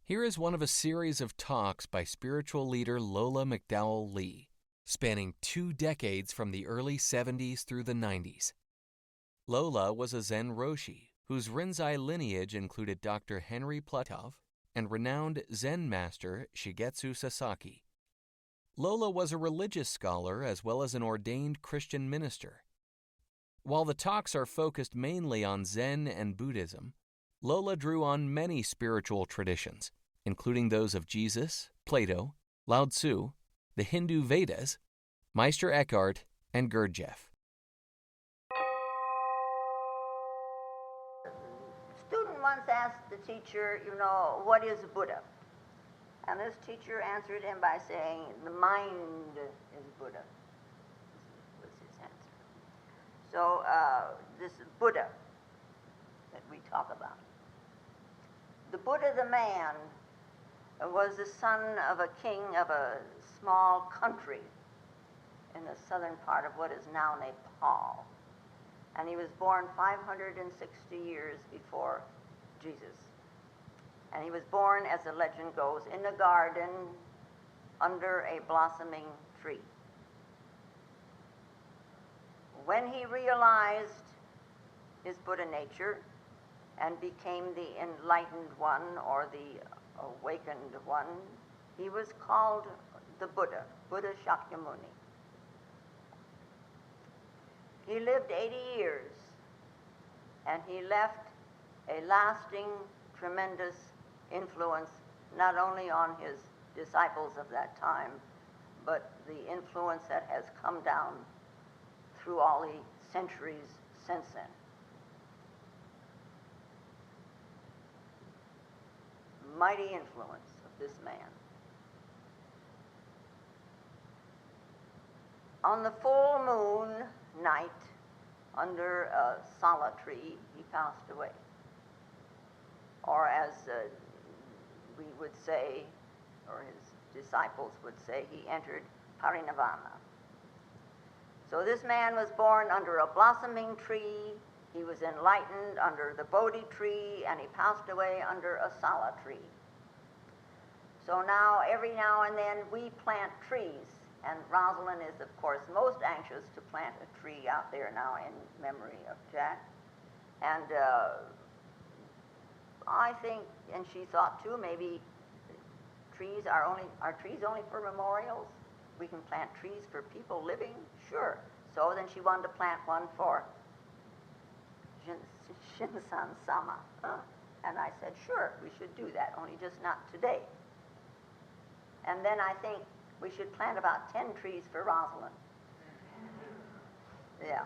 Here is one of a series of talks by spiritual leader Lola McDowell Lee, spanning 2 decades from the early 70s through the 90s. Lola was a Zen Roshi, whose Rinzai lineage included Dr. Henry Platov and renowned Zen master Shigetsu Sasaki. Lola was a religious scholar as well as an ordained Christian minister. While the talks are focused mainly on Zen and Buddhism, Lola drew on many spiritual traditions, including those of Jesus, Plato, Lao Tzu, the Hindu Vedas, Meister Eckhart, and Gurdjieff. Student once asked the teacher, what is Buddha? And this teacher answered him by saying, the mind is Buddha, was his answer. So this Buddha that we talk about. The Buddha, the man, was the son of a king of a small country in the southern part of what is now Nepal. And he was born 560 years before Jesus. And he was born, as the legend goes, in a garden under a blossoming tree. When he realized his Buddha nature and became the enlightened one or the awakened one, he was called the Buddha, Buddha Shakyamuni. He lived 80 years, and he left a lasting, tremendous influence not only on his disciples of that time, but the influence that has come down through all the centuries since then. Mighty influence of this man. On the full moon night, under a sala tree, he passed away. Or as we would say, or his disciples would say, he entered parinirvana. So this man was born under a blossoming tree, he was enlightened under the Bodhi tree, and he passed away under a sala tree. So now, every now and then, we plant trees. And Rosalind is, of course, most anxious to plant a tree out there now in memory of Jack. And I think, and she thought too, maybe trees are trees only for memorials? We can plant trees for people living? Sure. So then she wanted to plant one for Shinsan Sama. And I said, sure, we should do that, only just not today. And then I think we should plant about 10 trees for Rosalind. Yeah.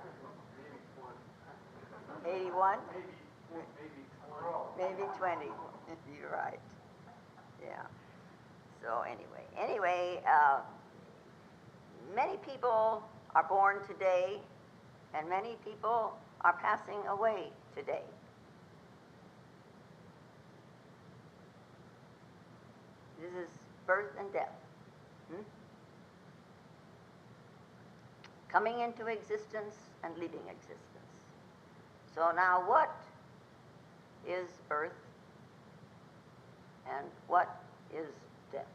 81? Maybe 20. You're right. Yeah. So anyway, many people are born today, and many people are passing away today. This is birth and death. Coming into existence and leaving existence. So now what is birth and what is death?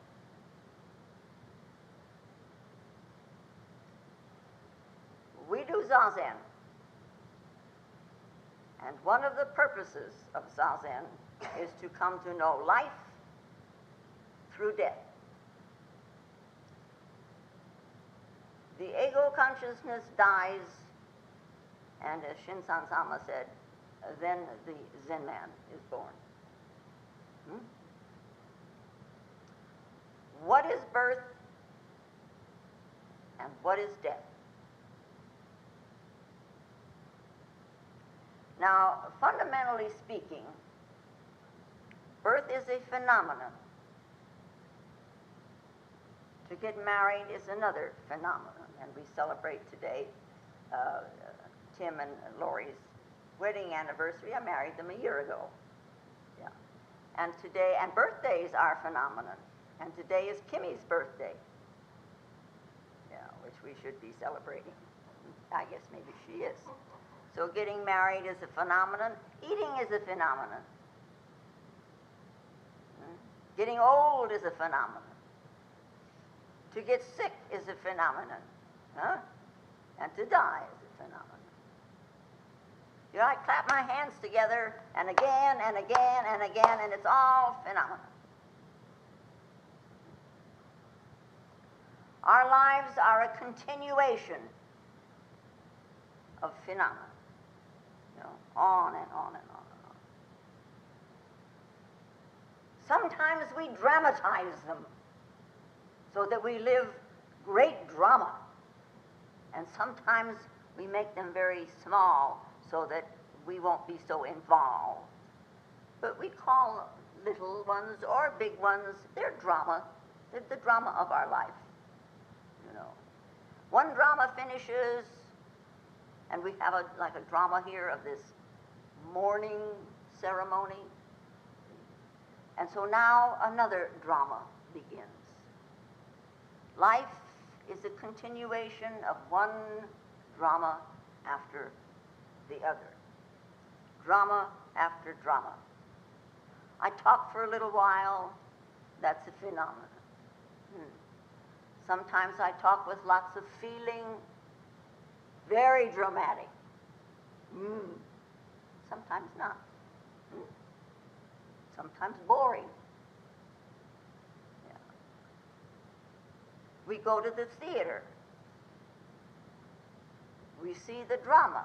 We do Zazen. And one of the purposes of Zazen is to come to know life through death. The ego consciousness dies, and as Shinsan Sama said, then the Zen man is born. What is birth and what is death? Now, fundamentally speaking, birth is a phenomenon. To get married is another phenomenon, and we celebrate today Tim and Lori's wedding anniversary. I married them a year ago. Yeah. And today, and birthdays are a phenomenon, and today is Kimmy's birthday. Yeah, which we should be celebrating. I guess maybe she is. So getting married is a phenomenon. Eating is a phenomenon. Getting old is a phenomenon. To get sick is a phenomenon. Huh? And to die is a phenomenon. You know, I clap my hands together and again and again and again, and it's all phenomena. Our lives are a continuation of phenomena. You know, on and on and on and on. Sometimes we dramatize them so that we live great drama. And sometimes we make them very small so that we won't be so involved. But we call little ones or big ones, they're drama. They're the drama of our life. You know, one drama finishes, and we have like a drama here of this mourning ceremony. And so now another drama begins. Life is a continuation of one drama after the other. Drama after drama. I talk for a little while, that's a phenomenon. Sometimes I talk with lots of feeling, very dramatic. Sometimes not. Sometimes boring. Yeah. We go to the theater. We see the drama,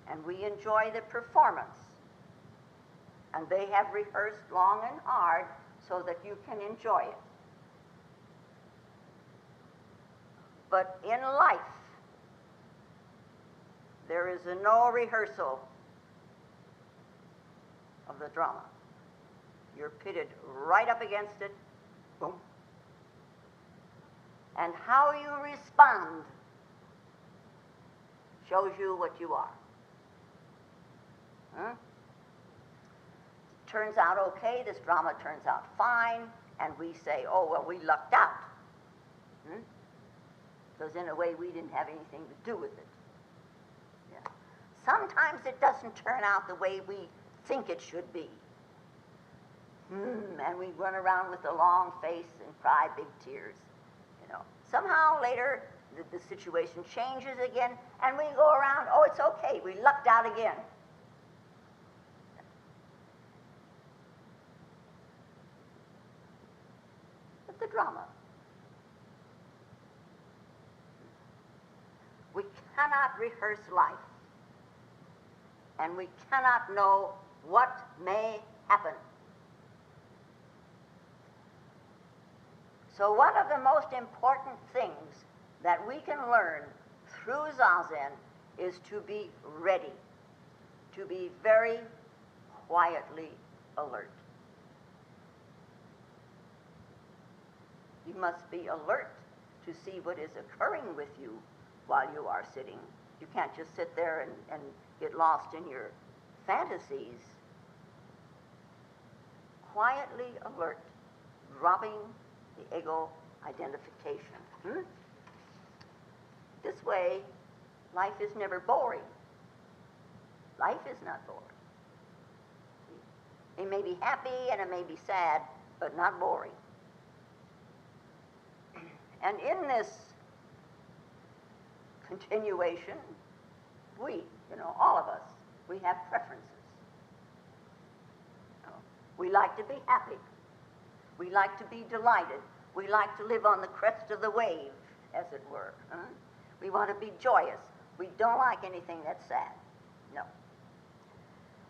and we enjoy the performance. And they have rehearsed long and hard so that you can enjoy it. But in life, there is no rehearsal of the drama. You're pitted right up against it, boom. And how you respond shows you what you are. Turns out okay, this drama turns out fine, and we say, oh, well, we lucked out. Because in a way, we didn't have anything to do with it. Yeah. Sometimes it doesn't turn out the way we think it should be. And we run around with a long face and cry big tears. You know, somehow later, the situation changes again, and we go around, oh, it's okay, we lucked out again. But the drama. We cannot rehearse life, and we cannot know what may happen. So one of the most important things that we can learn through Zazen is to be ready, to be very quietly alert. You must be alert to see what is occurring with you while you are sitting. You can't just sit there and get lost in your fantasies. Quietly alert, dropping the ego identification. This way, life is never boring. Life is not boring. It may be happy and it may be sad, but not boring. And in this continuation, we, all of us, we have preferences. We like to be happy. We like to be delighted. We like to live on the crest of the wave, as it were. We want to be joyous. We don't like anything that's sad. No.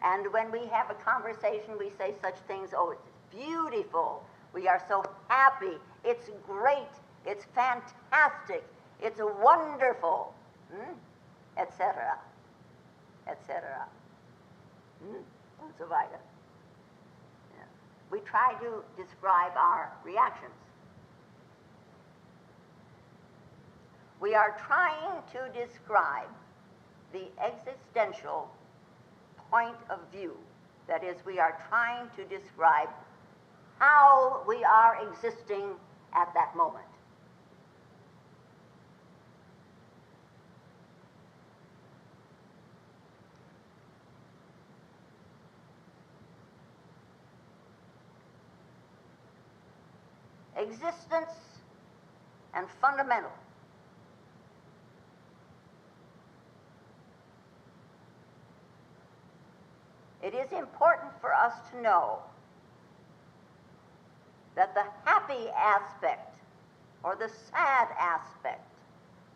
And when we have a conversation, we say such things, oh, it's beautiful. We are so happy. It's great. It's fantastic. It's wonderful, etc., etc. Und so weiter. Yeah. We try to describe our reactions. We are trying to describe the existential point of view. That is, we are trying to describe how we are existing at that moment. existence and fundamental. It is important for us to know that the happy aspect or the sad aspect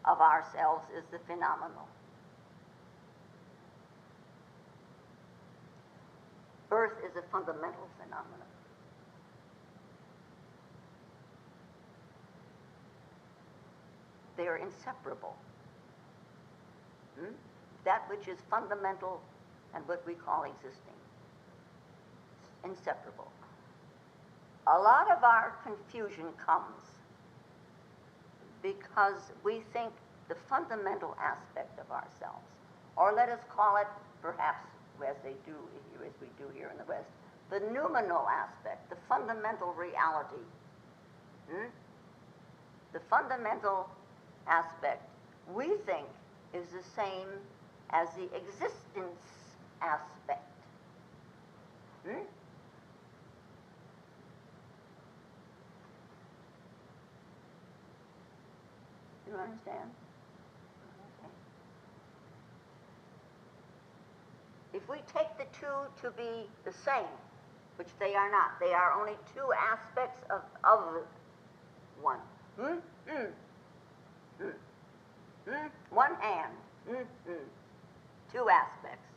of ourselves is the phenomenal. Birth is a fundamental phenomenon. They are inseparable. That which is fundamental and what we call existing. Inseparable. A lot of our confusion comes because we think the fundamental aspect of ourselves, or let us call it, perhaps as we do here in the West, the noumenal aspect, the fundamental reality. The fundamental aspect we think is the same as the existence aspect. You understand? Okay. If we take the two to be the same, which they are not, they are only two aspects of one. One hand. Two aspects.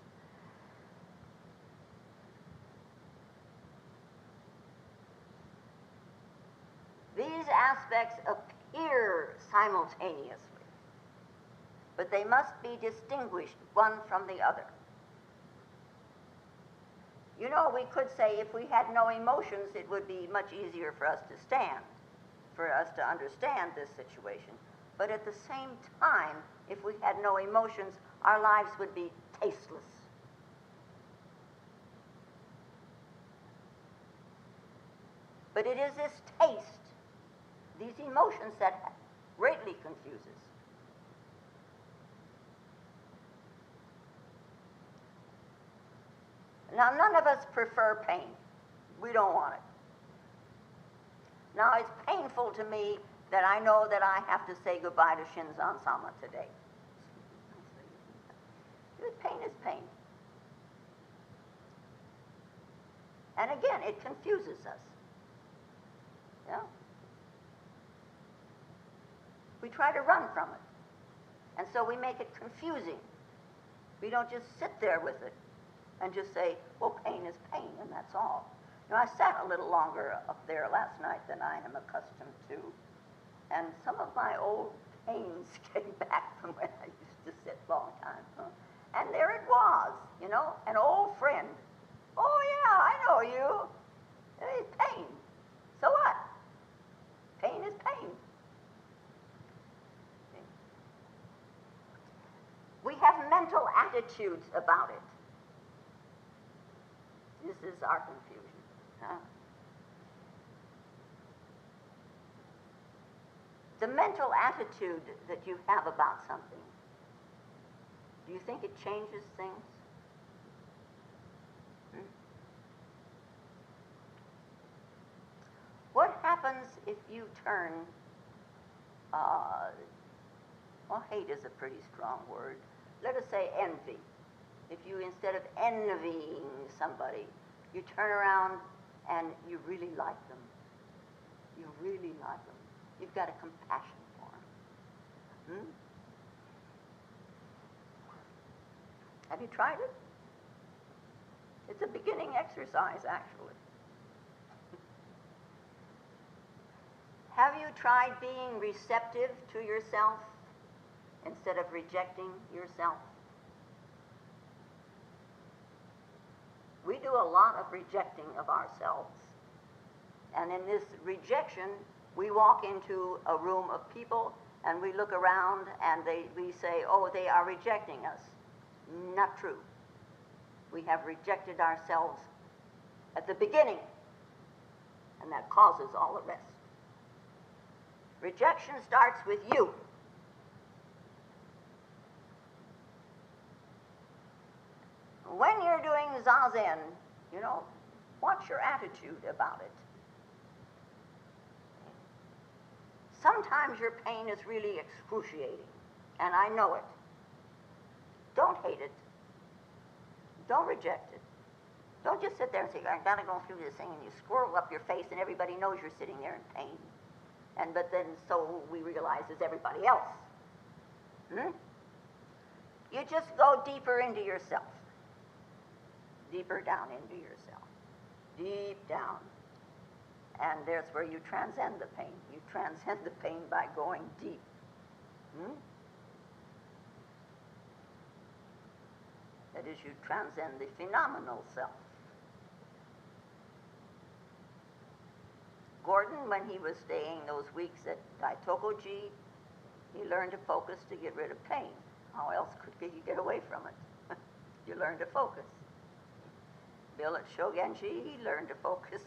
These aspects appear simultaneously, but they must be distinguished one from the other. You know, we could say if we had no emotions, it would be much easier for us to stand, for us to understand this situation. But at the same time, if we had no emotions, our lives would be tasteless. But it is this taste, these emotions, that greatly confuses. Now, none of us prefer pain. We don't want it. Now, it's painful to me that I know that I have to say goodbye to Shinzan Sama today. Pain is pain. And again, it confuses us. Yeah? We try to run from it. And so we make it confusing. We don't just sit there with it and just say, well, pain is pain, and that's all. You know, I sat a little longer up there last night than I am accustomed to, and some of my old pains came back from when I used to sit a long time. And there it was, you know, an old friend. Oh, yeah, I know you. It's pain. So what? Pain is pain. We have mental attitudes about it. This is our confusion. The mental attitude that you have about something, do you think it changes things? What happens if you turn, well, hate is a pretty strong word. Let us say envy. If you, instead of envying somebody, you turn around and you really like them. You really like them. You've got a compassion for them. Have you tried it? It's a beginning exercise, actually. Have you tried being receptive to yourself instead of rejecting yourself? We do a lot of rejecting of ourselves. And in this rejection, we walk into a room of people and we look around and we say, oh, they are rejecting us. Not true. We have rejected ourselves at the beginning, and that causes all the rest. Rejection starts with you. When you're doing Zazen, you know, what's your attitude about it? Sometimes your pain is really excruciating, and I know it. Don't hate it. Don't reject it. Don't just sit there and say, I gotta go through this thing, and you swirl up your face, and everybody knows you're sitting there in pain. But then so we realize it's everybody else. You just go deeper into yourself. Deeper down into yourself. Deep down. And there's where you transcend the pain. You transcend the pain by going deep. That is, you transcend the phenomenal self. Gordon, when he was staying those weeks at Daitokoji, he learned to focus to get rid of pain. How else could he get away from it? You learn to focus. Bill at Shogenji, he learned to focus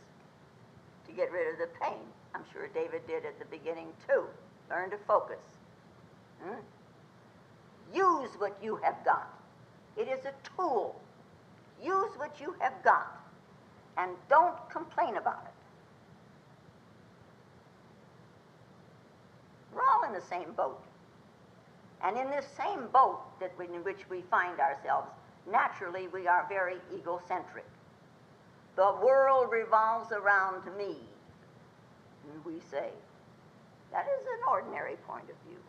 to get rid of the pain. I'm sure David did at the beginning too. Learn to focus. Use what you have got. It is a tool. Use what you have got. And don't complain about it. We're all in the same boat. And in this same boat in which we find ourselves, naturally we are very egocentric. The world revolves around me, we say. That is an ordinary point of view.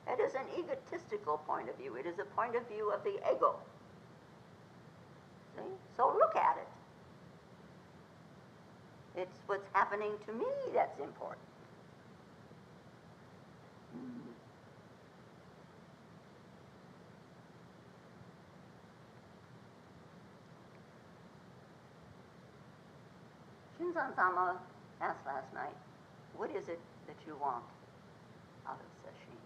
It is an egotistical point of view. It is a point of view of the ego. See? So look at it. It's what's happening to me that's important. Shinzan-sama asked last night, what is it that you want out of sesshin?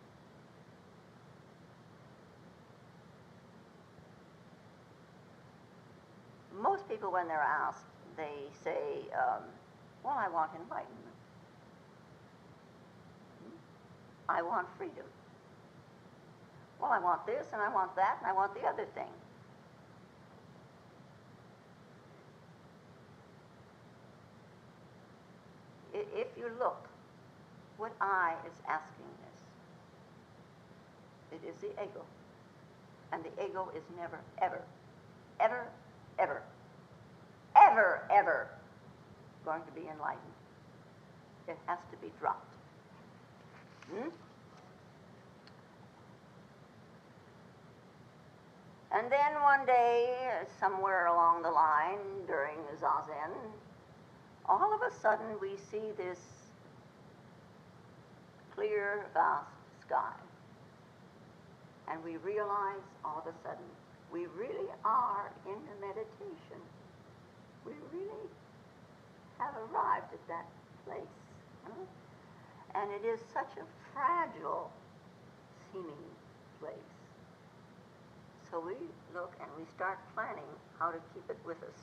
Most people, when they're asked, they say, well, I want enlightenment. I want freedom. Well, I want this, and I want that, and I want the other thing. If you look, what I is asking this. It is the ego. And the ego is never, ever, ever, ever, ever, ever going to be enlightened. It has to be dropped. And then one day, somewhere along the line, during the Zazen, all of a sudden we see this clear, vast sky. And we realize all of a sudden we really are in a meditation. We really have arrived at that place. And it is such a fragile seeming place. So we look and we start planning how to keep it with us.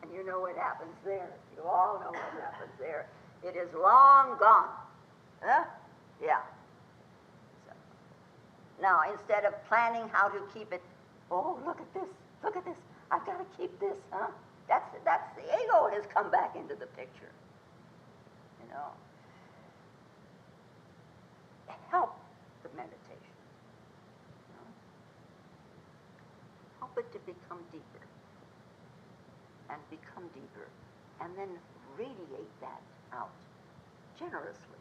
And you know what happens there. You all know what happens there. It is long gone. Yeah. So, now, instead of planning how to keep it, oh, look at this, I've got to keep this, That's the ego has come back into the picture. You know. Help the meditation. Help it to become deeper. And become deeper. And then radiate that out generously.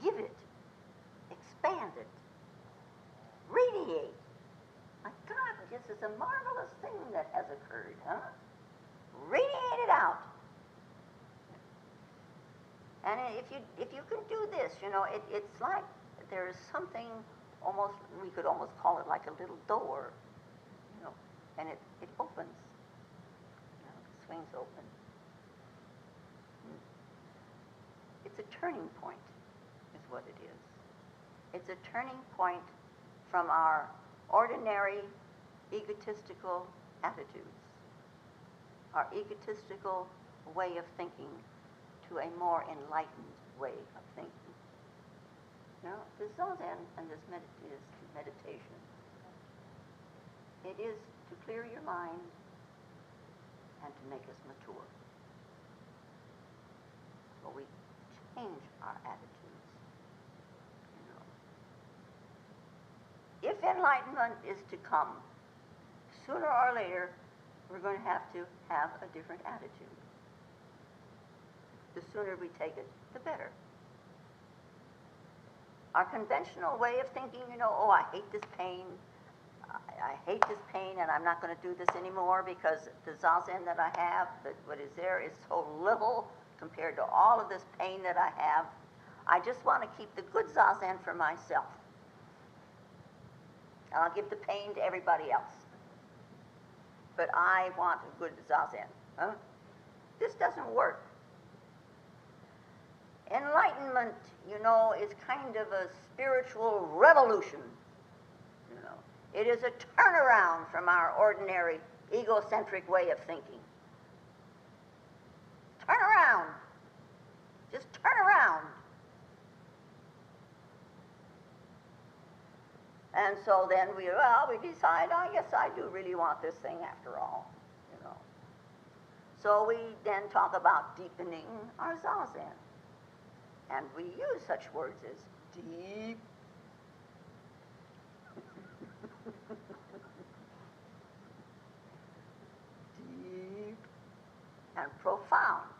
Give it. Expand it. Radiate. My God, this is a marvelous thing that has occurred, Radiate it out. And if you can do this, it's like there is something almost, we could almost call it like a little door, and it opens, swings open. It's a turning point, is what it is. It's a turning point from our ordinary egotistical attitudes, our egotistical way of thinking, to a more enlightened way of thinking. This Zazen and this meditation, it is to clear your mind and to make us mature. So we change our attitudes. You know. If enlightenment is to come, sooner or later, we're going to have a different attitude. The sooner we take it, the better. Our conventional way of thinking, oh, I hate this pain. I hate this pain, and I'm not going to do this anymore because the Zazen that I have, what is there, is so little compared to all of this pain that I have. I just want to keep the good Zazen for myself. And I'll give the pain to everybody else. But I want a good Zazen. Huh? This doesn't work. Enlightenment, is kind of a spiritual revolution. It is a turnaround from our ordinary egocentric way of thinking. Turn around. Just turn around. And so then we decide, yes, I do really want this thing after all. So we then talk about deepening our Zazen. And we use such words as deep, deep, and profound.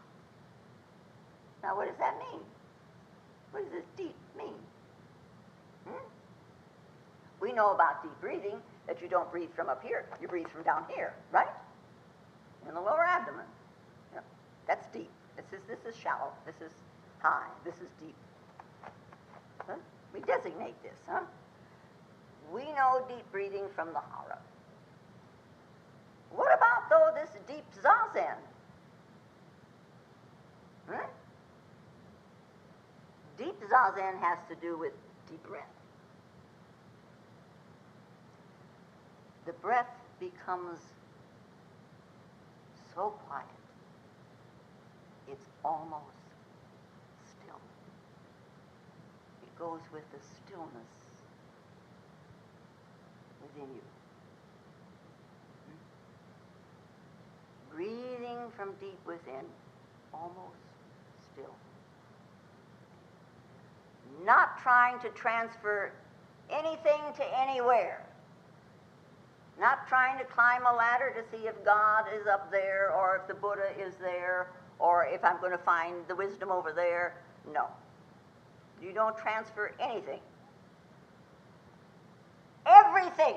Now, what does that mean? What does this deep mean? We know about deep breathing, that you don't breathe from up here, you breathe from down here, right? In the lower abdomen. Yeah, that's deep. This is shallow. This is high. This is deep. Huh? We designate this, huh? We know deep breathing from the Hara. What about, though, this deep Zazen? Deep Zazen has to do with deep breath. The breath becomes so quiet, it's almost still. It goes with the stillness within you. Breathing from deep within, almost still. Not trying to transfer anything to anywhere. Not trying to climb a ladder to see if God is up there, or if the Buddha is there, or if I'm going to find the wisdom over there. No. You don't transfer anything. Everything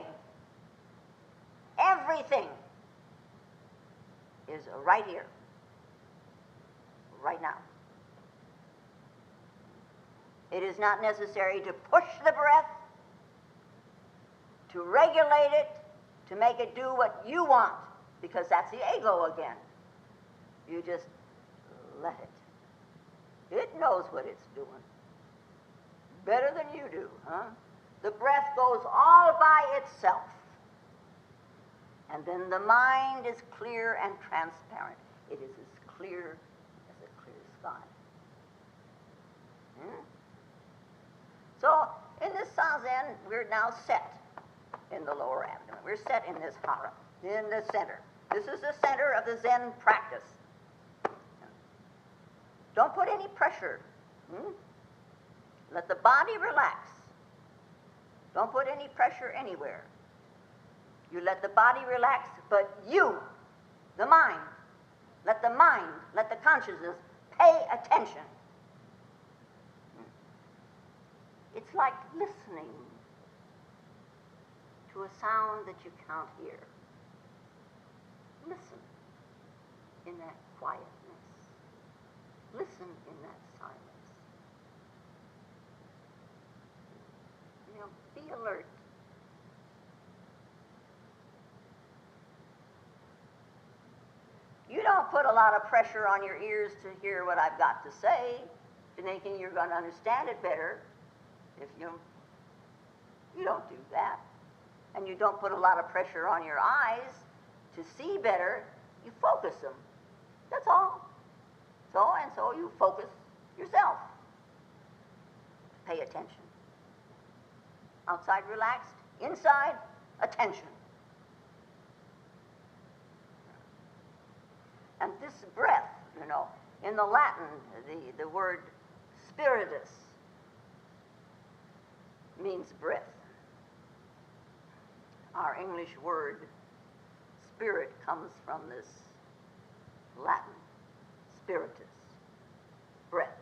is right here, right now. It is not necessary to push the breath, to regulate it, to make it do what you want, because that's the ego again. You just let it. It knows what it's doing. Better than you do, huh? The breath goes all by itself. And then the mind is clear and transparent. It is as clear as a clear sky. So, in this Zazen, we're now set in the lower abdomen. We're set in this Hara, in the center. This is the center of the Zen practice. Don't put any pressure. Let the body relax. Don't put any pressure anywhere. You let the body relax, but you, the mind, let the consciousness pay attention. It's like listening to a sound that you can't hear. Listen in that quietness. Listen in that silence. Be alert. You don't put a lot of pressure on your ears to hear what I've got to say, thinking you're going to understand it better. If you don't do that. And you don't put a lot of pressure on your eyes to see better. You focus them. That's all. So you focus yourself. Pay attention. Outside relaxed, inside attention. And this breath, in the Latin, the word Spiritus means breath. Our English word spirit comes from this Latin, spiritus, breath.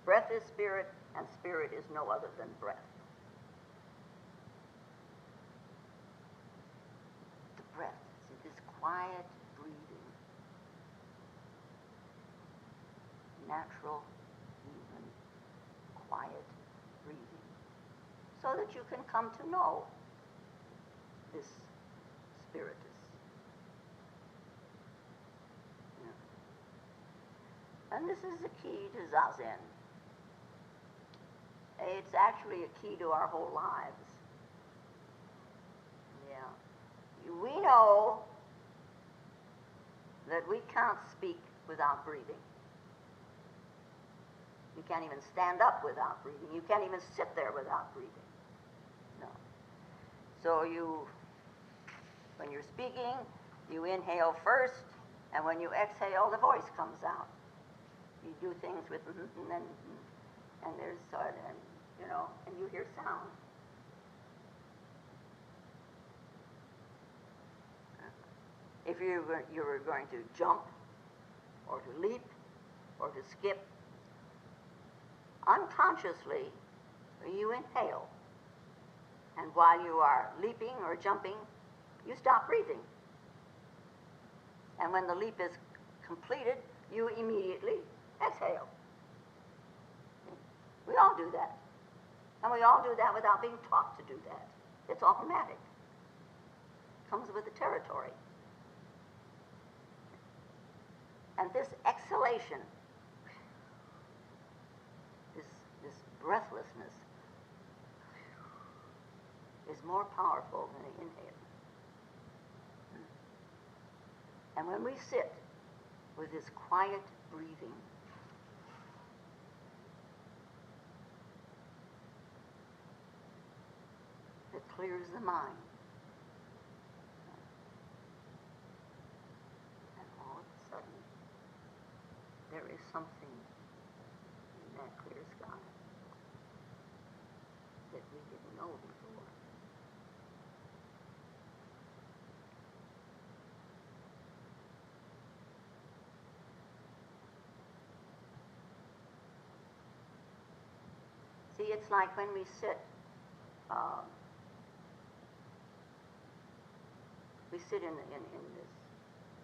Breath is spirit, and spirit is no other than breath. The breath, see, this quiet breathing, natural, even, quiet breathing, so that you can come to know this spiritus. Yeah. And this is the key to Zazen. It's actually a key to our whole lives. Yeah. We know that we can't speak without breathing. You can't even stand up without breathing. You can't even sit there without breathing. No. So when you're speaking, you inhale first, and when you exhale, the voice comes out. You do things with and there's and and you hear sound. If you were going to jump, or to leap, or to skip, unconsciously you inhale, and while you are leaping or jumping, you stop breathing. And when the leap is completed, you immediately exhale. We all do that. And we all do that without being taught to do that. It's automatic. It comes with the territory. And this exhalation, this breathlessness, is more powerful than the inhaling. And when we sit with this quiet breathing, it clears the mind. And all of a sudden, there is something in that clear sky that we didn't know before. See, it's like when we sit, in this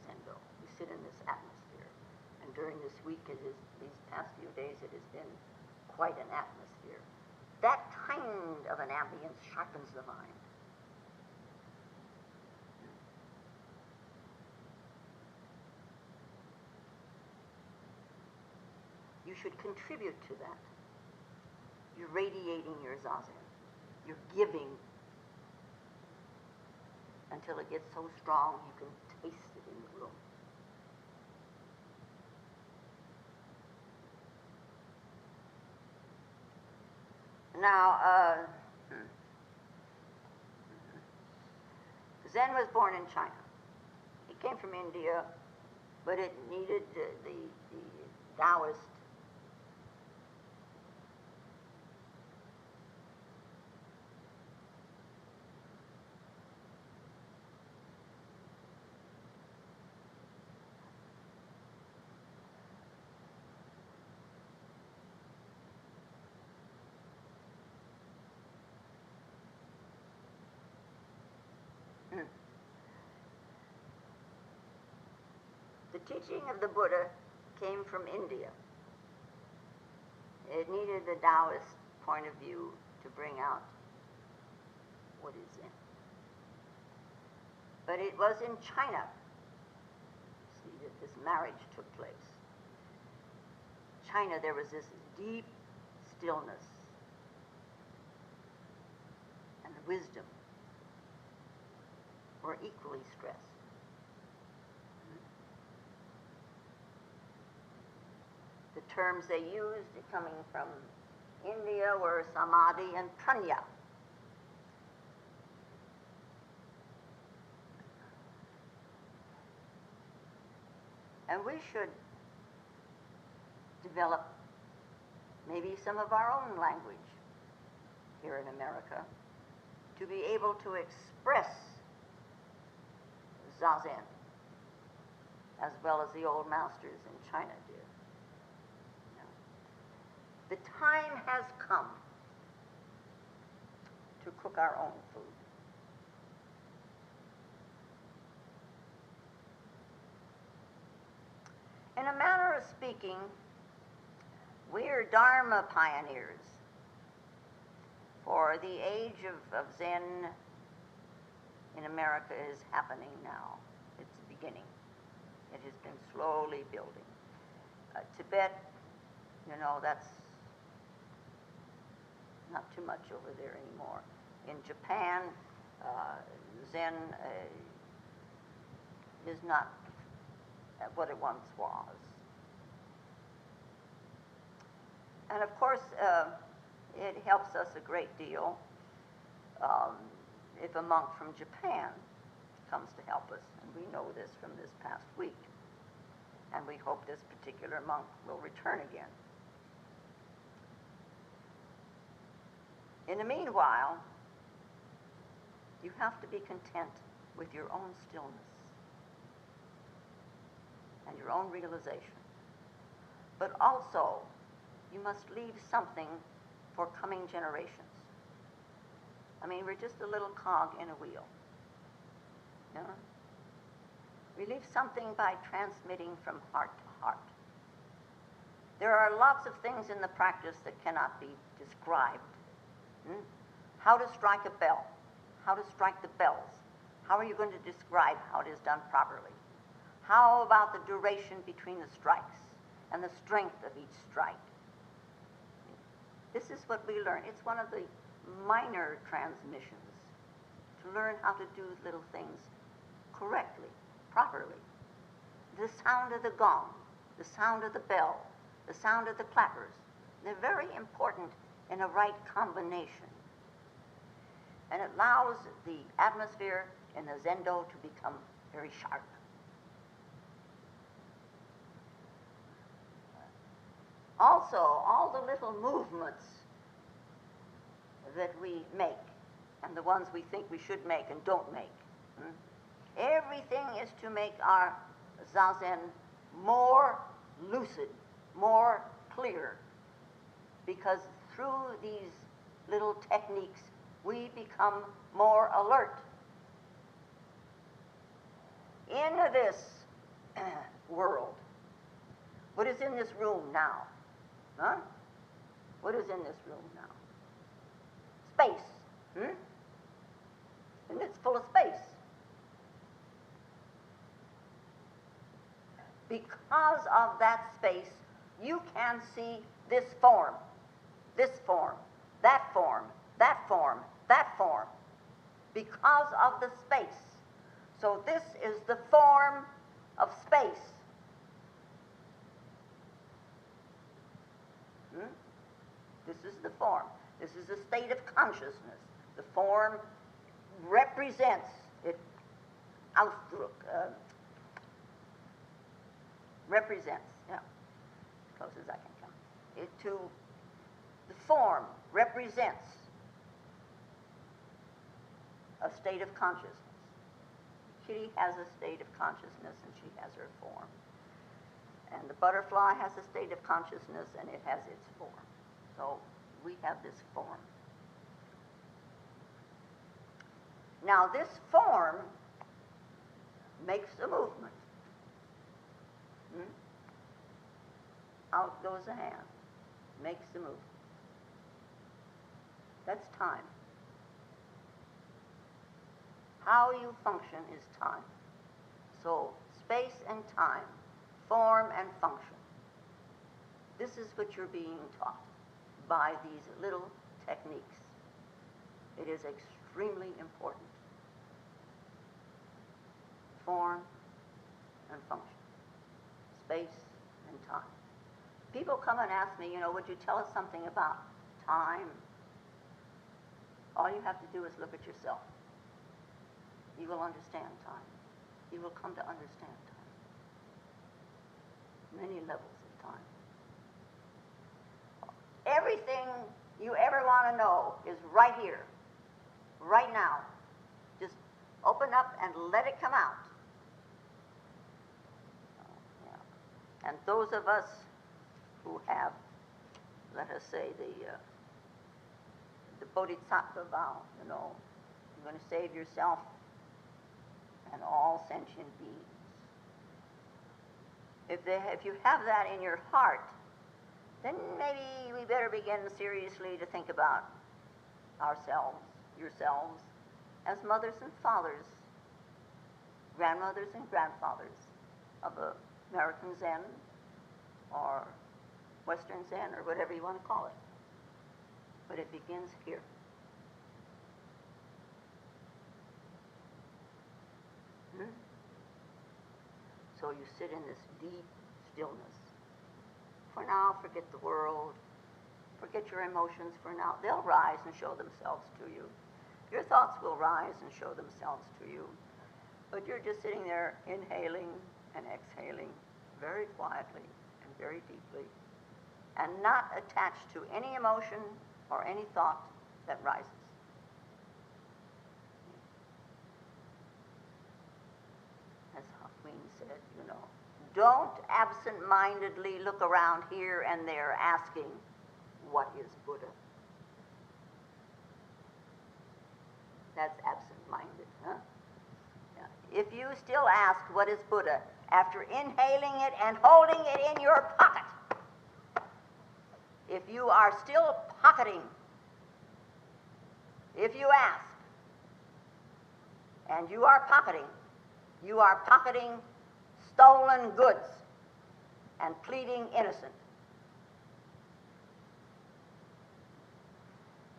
Zendo. We sit in this atmosphere. And during this week, these past few days, it has been quite an atmosphere. That kind of an ambience sharpens the mind. You should contribute to that. You're radiating your Zazen. You're giving until it gets so strong you can taste it in the room. Now, Zen was born in China. He came from India, but it needed the Taoist The teaching of the Buddha came from India. It needed the Taoist point of view to bring out what is Zen. But it was in China, see, that this marriage took place. China, there was this deep stillness and wisdom were equally stressed. The terms they used coming from India were samadhi and prajna. And we should develop maybe some of our own language here in America, to be able to express Zazen as well as the old masters in China did. The time has come to cook our own food. In a manner of speaking, we're Dharma pioneers. For the age of Zen in America is happening now. It's beginning. It has been slowly building. Tibet, that's not too much over there anymore. In Japan, Zen is not what it once was. And of course, it helps us a great deal if a monk from Japan comes to help us. And we know this from this past week. And we hope this particular monk will return again. In the meanwhile, you have to be content with your own stillness and your own realization. But also, you must leave something for coming generations. I mean, we're just a little cog in a wheel. We leave something by transmitting from heart to heart. There are lots of things in the practice that cannot be described. How to strike a bell, how to strike the bells. How are you going to describe how it is done properly? How about the duration between the strikes and the strength of each strike? This is what we learn. It's one of the minor transmissions, to learn how to do little things correctly, properly. The sound of the gong, the sound of the bell, the sound of the clappers, they're very important in a right combination. And it allows the atmosphere in the zendo to become very sharp. Also, all the little movements that we make, and the ones we think we should make and don't make, everything is to make our Zazen more lucid, more clear, because through these little techniques, we become more alert. In this world, what is in this room now? What is in this room now? Space. And it's full of space. Because of that space, you can see this form, that form, that form, that form, because of the space. So this is the form of space. This is the form. This is a state of consciousness. The form represents it. Ausdruck represents. Yeah, as close as I can come. The form represents a state of consciousness. Kitty has a state of consciousness, and she has her form. And the butterfly has a state of consciousness, and it has its form. So we have this form. Now this form makes a movement. Out goes a hand, makes the movement. That's time. How you function is time. So space and time, form and function. This is what you're being taught by these little techniques. It is extremely important. Form and function, space and time. People come and ask me, would you tell us something about time? All you have to do is look at yourself. You will understand time. You will come to understand time. Many levels of time. everything you ever want to know is right here, right now. Just open up and let it come out. Yeah. And those of us who have, let us say, the bodhisattva vow, you know, you're going to save yourself and all sentient beings. If you have that in your heart, then maybe we better begin seriously to think about ourselves, yourselves, as mothers and fathers, grandmothers and grandfathers of American Zen or Western Zen or whatever you want to call it. But it begins here. So you sit in this deep stillness. For now, forget the world. Forget your emotions for now. They'll rise and show themselves to you. Your thoughts will rise and show themselves to you. But you're just sitting there inhaling and exhaling very quietly and very deeply, and not attached to any emotion or any thought that rises. As Queen said, you know, don't absent-mindedly look around here and there asking, what is Buddha? That's absent-minded, huh? Yeah. If you still ask, what is Buddha, after inhaling it and holding it in your pocket, if you are still pocketing, if you ask, and you are pocketing stolen goods and pleading innocent.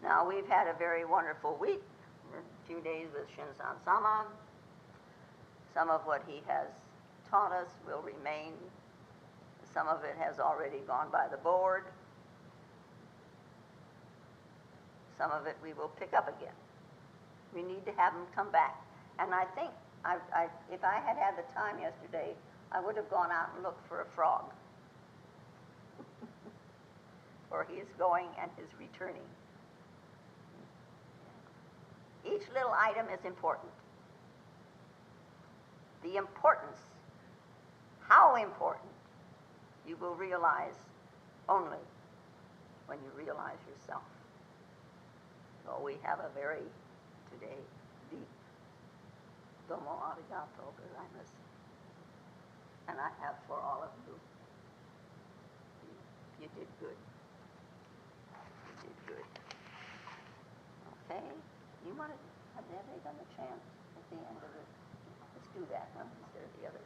Now, we've had a very wonderful week, a few days with Shinzan Sama. Some of what he has taught us will remain. Some of it has already gone by the board. Some of it we will pick up again. We need to have him come back. And I think if I had had the time yesterday, I would have gone out and looked for a frog. For he is going and is returning. Each little item is important. The importance, how important, you will realize only when you realize yourself. So we have a very, today, deep domo arigato gozaimasu. And I have for all of you. You did good. You did good. Okay? You want to, have they done the chant at the end of it? Let's do that, huh? Instead of the other.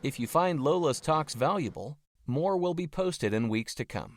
If you find Lola's talks valuable, more will be posted in weeks to come.